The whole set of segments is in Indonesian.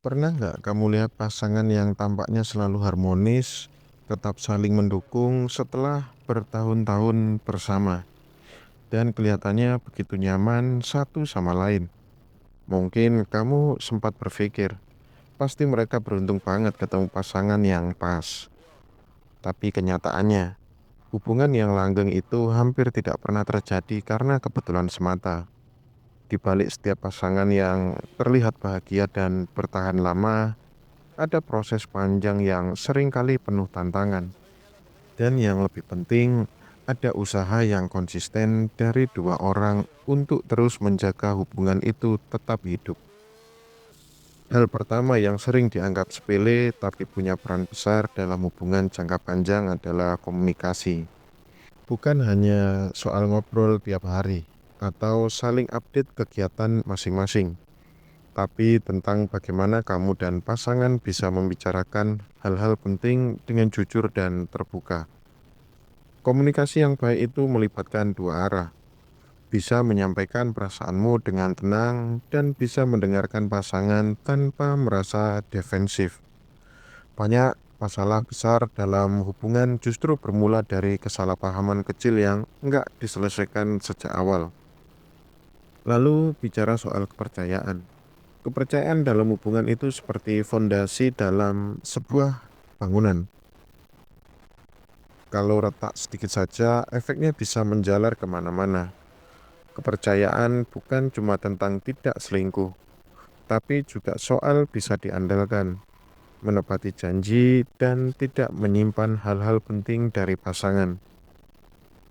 Pernah nggak kamu lihat pasangan yang tampaknya selalu harmonis, tetap saling mendukung setelah bertahun-tahun bersama, dan kelihatannya begitu nyaman satu sama lain? Mungkin kamu sempat berpikir, pasti mereka beruntung banget ketemu pasangan yang pas. Tapi kenyataannya, hubungan yang langgeng itu hampir tidak pernah terjadi karena kebetulan semata. Di balik setiap pasangan yang terlihat bahagia dan bertahan lama, ada proses panjang yang seringkali penuh tantangan. Dan yang lebih penting, ada usaha yang konsisten dari dua orang untuk terus menjaga hubungan itu tetap hidup. Hal pertama yang sering dianggap sepele tapi punya peran besar dalam hubungan jangka panjang adalah komunikasi. Bukan hanya soal ngobrol tiap hari atau saling update kegiatan masing-masing, tapi tentang bagaimana kamu dan pasangan bisa membicarakan hal-hal penting dengan jujur dan terbuka. Komunikasi yang baik itu melibatkan dua arah, bisa menyampaikan perasaanmu dengan tenang dan bisa mendengarkan pasangan tanpa merasa defensif. Banyak masalah besar dalam hubungan justru bermula dari kesalahpahaman kecil yang enggak diselesaikan sejak awal. Lalu bicara soal kepercayaan. Kepercayaan dalam hubungan itu seperti fondasi dalam sebuah bangunan. Kalau retak sedikit saja, efeknya bisa menjalar kemana-mana. Kepercayaan bukan cuma tentang tidak selingkuh, tapi juga soal bisa diandalkan, menepati janji, dan tidak menyimpan hal-hal penting dari pasangan.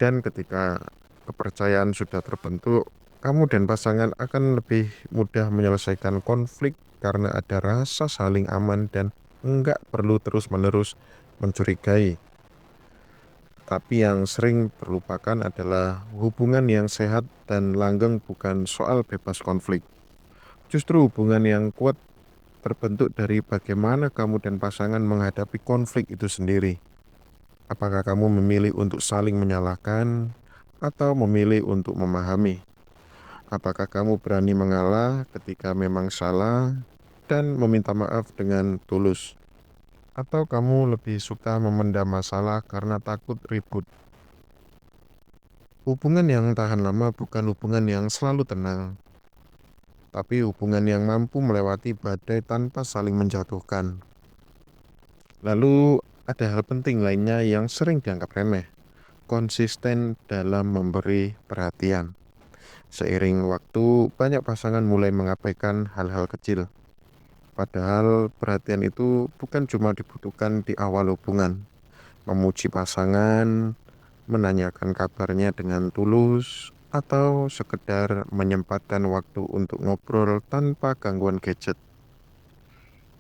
Dan ketika kepercayaan sudah terbentuk, kamu dan pasangan akan lebih mudah menyelesaikan konflik karena ada rasa saling aman dan enggak perlu terus-menerus mencurigai. Tapi yang sering terlupakan adalah hubungan yang sehat dan langgeng bukan soal bebas konflik. Justru hubungan yang kuat terbentuk dari bagaimana kamu dan pasangan menghadapi konflik itu sendiri. Apakah kamu memilih untuk saling menyalahkan atau memilih untuk memahami? Apakah kamu berani mengalah ketika memang salah dan meminta maaf dengan tulus? Atau kamu lebih suka memendam masalah karena takut ribut? Hubungan yang tahan lama bukan hubungan yang selalu tenang, tapi hubungan yang mampu melewati badai tanpa saling menjatuhkan. Lalu ada hal penting lainnya yang sering dianggap remeh, konsisten dalam memberi perhatian. Seiring waktu, banyak pasangan mulai mengabaikan hal-hal kecil. Padahal perhatian itu bukan cuma dibutuhkan di awal hubungan. Memuji pasangan, menanyakan kabarnya dengan tulus, atau sekedar menyempatkan waktu untuk ngobrol tanpa gangguan gadget.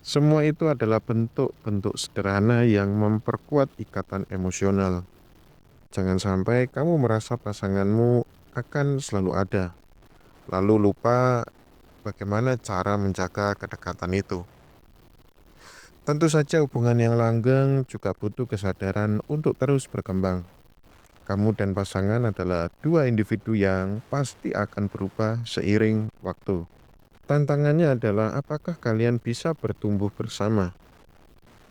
Semua itu adalah bentuk-bentuk sederhana yang memperkuat ikatan emosional. Jangan sampai kamu merasa pasanganmu akan selalu ada, lalu lupa bagaimana cara menjaga kedekatan itu. Tentu saja hubungan yang langgeng juga butuh kesadaran untuk terus berkembang. Kamu dan pasangan adalah dua individu yang pasti akan berubah seiring waktu. Tantangannya adalah apakah kalian bisa bertumbuh bersama?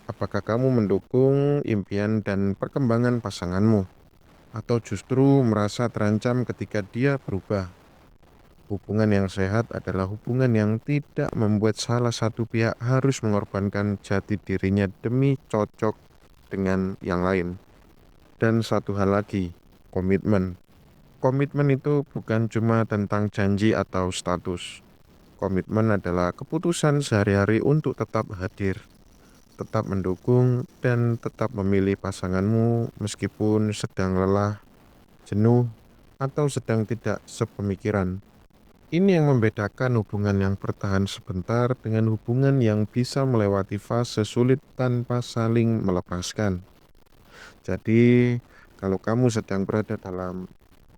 Apakah kamu mendukung impian dan perkembangan pasanganmu? Atau justru merasa terancam ketika dia berubah? Hubungan yang sehat adalah hubungan yang tidak membuat salah satu pihak harus mengorbankan jati dirinya demi cocok dengan yang lain. Dan satu hal lagi, komitmen. Komitmen itu bukan cuma tentang janji atau status. Komitmen adalah keputusan sehari-hari untuk tetap hadir, tetap mendukung, dan tetap memilih pasanganmu meskipun sedang lelah, jenuh, atau sedang tidak sepemikiran. Ini yang membedakan hubungan yang bertahan sebentar dengan hubungan yang bisa melewati fase sulit tanpa saling melepaskan. Jadi, kalau kamu sedang berada dalam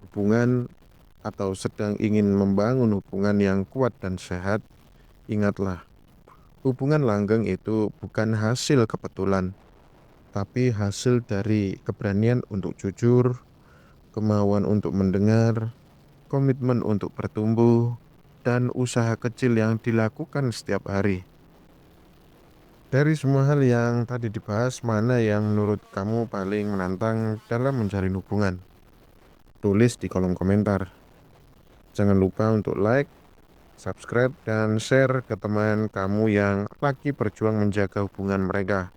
hubungan atau sedang ingin membangun hubungan yang kuat dan sehat, ingatlah, hubungan langgeng itu bukan hasil kebetulan, tapi hasil dari keberanian untuk jujur, kemauan untuk mendengar, komitmen untuk bertumbuh, dan usaha kecil yang dilakukan setiap hari. Dari semua hal yang tadi dibahas, mana yang menurut kamu paling menantang dalam menjalin hubungan? Tulis di kolom komentar. Jangan lupa untuk like, subscribe, dan share ke teman kamu yang lagi berjuang menjaga hubungan mereka.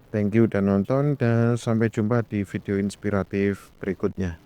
Thank you udah nonton dan sampai jumpa di video inspiratif berikutnya.